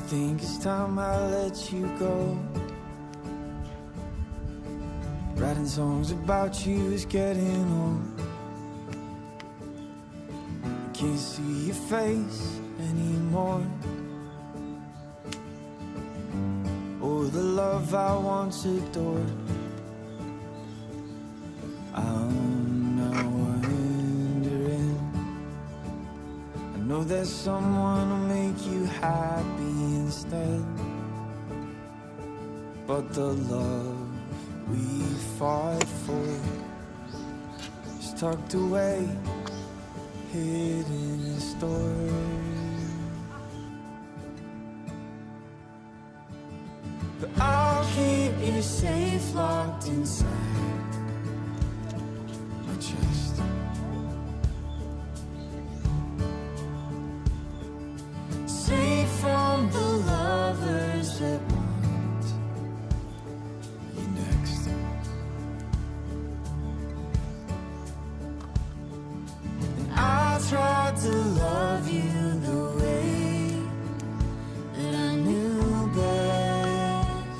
think it's time I let you go. Writing songs about you is getting old. I can't see your face anymore, or the love I once adored. I'm now wondering, I know there's someone who'll make you happy instead, but the love we fought for is tucked away, hidden in a store. But I'll keep you safe, locked inside my chest. Safe from the lovers that want you next. And I tried to love you the way that I knew best.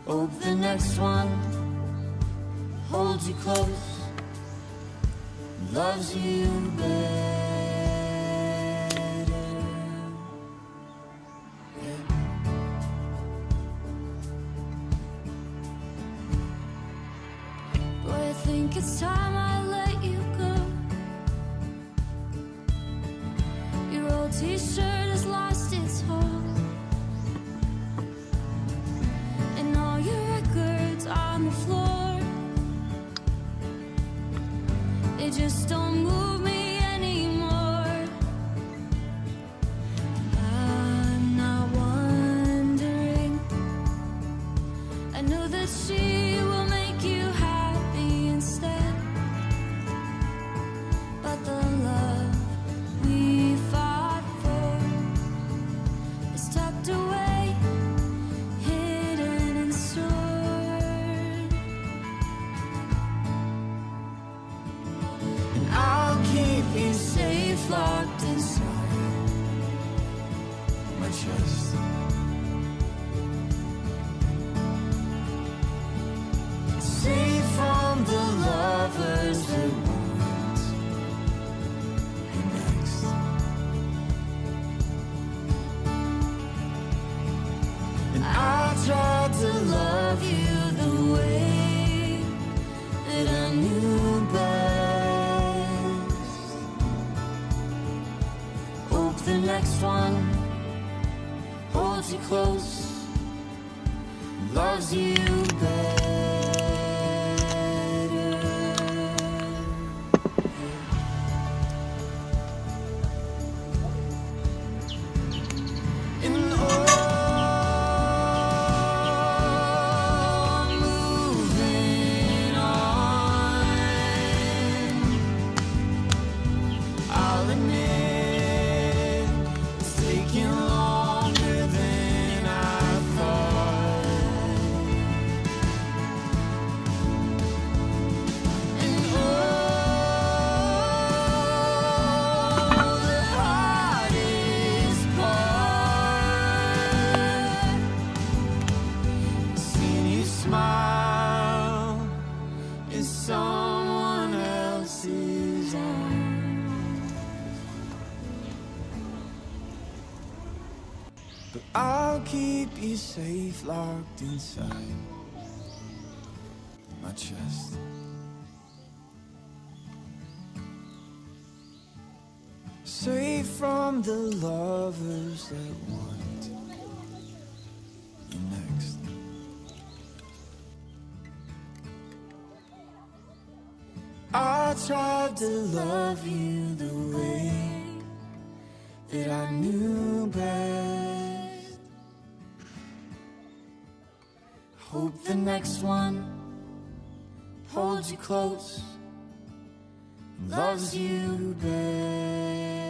Hope the next one holds you close, loves you better. Boy, I think it's time I let you go. Your old t-shirt has lost its hold, and all your records on the floor, they just don't move me anymore. I'm not wondering, I know that she will make you happy instead, but the love we fought for is tucked away, hidden and stored. And I'll keep you safe, locked inside my chest. Safe from the lovers that want you next. And I tried to love you the way that I knew best. Hope the next one holds you close, loves you better. And I'm moving on. I'll admit it's taking longer than I thought. And the hardest part, seeing you smile in someone else's arms. But I'll keep you safe, locked inside my chest. Safe from the lovers that want you next. I tried to love you the way that I knew best. Hope the next one holds you close, loves you best.